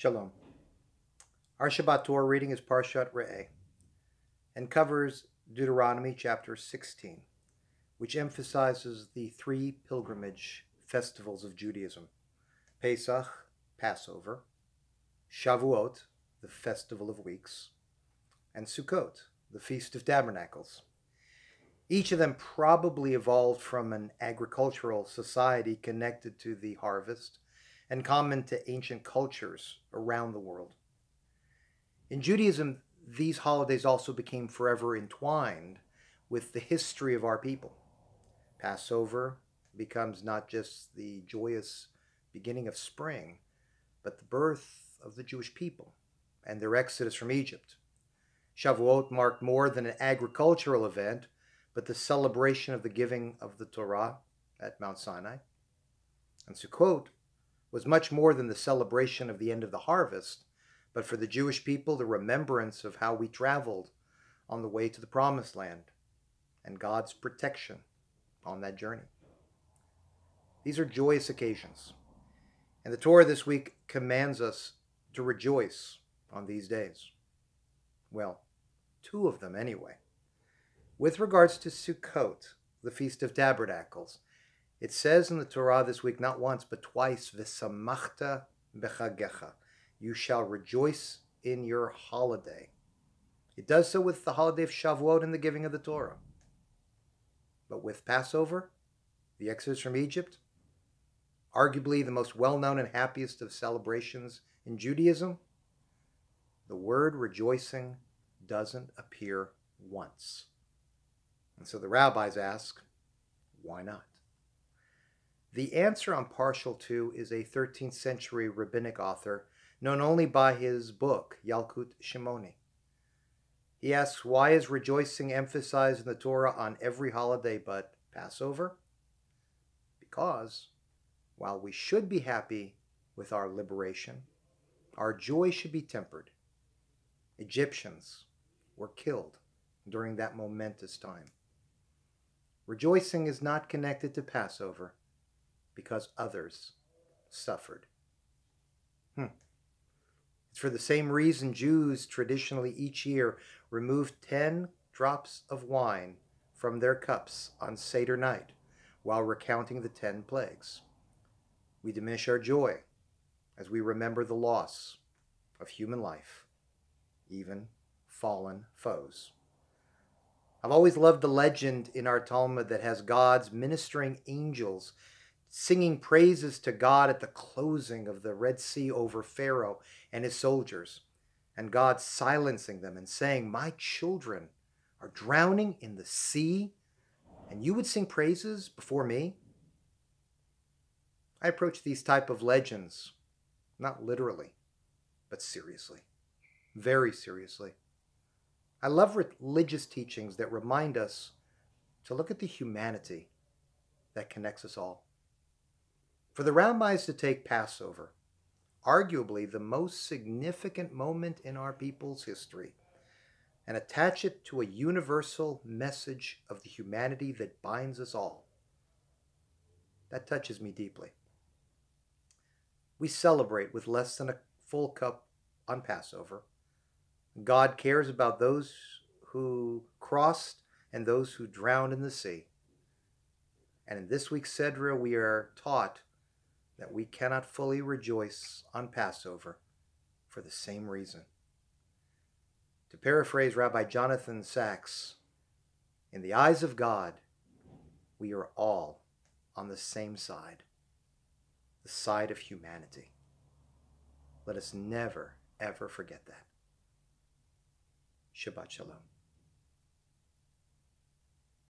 Shalom. Our Shabbat Torah reading is Parshat Re'eh and covers Deuteronomy chapter 16, which emphasizes the three pilgrimage festivals of Judaism: Pesach, Passover; Shavuot, the Festival of Weeks; and Sukkot, the Feast of Tabernacles. Each of them probably evolved from an agricultural society connected to the harvest and common to ancient cultures around the world. In Judaism, these holidays also became forever entwined with the history of our people. Passover becomes not just the joyous beginning of spring, but the birth of the Jewish people and their exodus from Egypt. Shavuot marked more than an agricultural event, but the celebration of the giving of the Torah at Mount Sinai. And Sukkot was much more than the celebration of the end of the harvest, but for the Jewish people, the remembrance of how we traveled on the way to the Promised Land and God's protection on that journey. These are joyous occasions, and the Torah this week commands us to rejoice on these days. Well, two of them anyway. With regards to Sukkot, the Feast of Tabernacles, it says in the Torah this week not once but twice, V'samachta b'chagecha, you shall rejoice in your holiday. It does so with the holiday of Shavuot and the giving of the Torah. But with Passover, the exodus from Egypt, arguably the most well-known and happiest of celebrations in Judaism, the word rejoicing doesn't appear once. And so the rabbis ask, why not? The answer on Parshat 2 is a 13th century rabbinic author known only by his book, Yalkut Shimoni. He asks, why is rejoicing emphasized in the Torah on every holiday but Passover? Because while we should be happy with our liberation, our joy should be tempered. Egyptians were killed during that momentous time. Rejoicing is not connected to Passover because others suffered. It's for the same reason Jews traditionally each year remove 10 drops of wine from their cups on Seder night while recounting the 10 plagues. We diminish our joy as we remember the loss of human life, even fallen foes. I've always loved the legend in our Talmud that has God's ministering angels singing praises to God at the closing of the Red Sea over Pharaoh and his soldiers, and God silencing them and saying, my children are drowning in the sea, and you would sing praises before me? I approach these type of legends, not literally, but seriously, very seriously. I love religious teachings that remind us to look at the humanity that connects us all. For the rabbis to take Passover, arguably the most significant moment in our people's history, and attach it to a universal message of the humanity that binds us all, that touches me deeply. We celebrate with less than a full cup on Passover. God cares about those who crossed and those who drowned in the sea. And in this week's Sedra, we are taught that we cannot fully rejoice on Passover for the same reason. To paraphrase Rabbi Jonathan Sachs, in the eyes of God, we are all on the same side, the side of humanity. Let us never, ever forget that. Shabbat Shalom.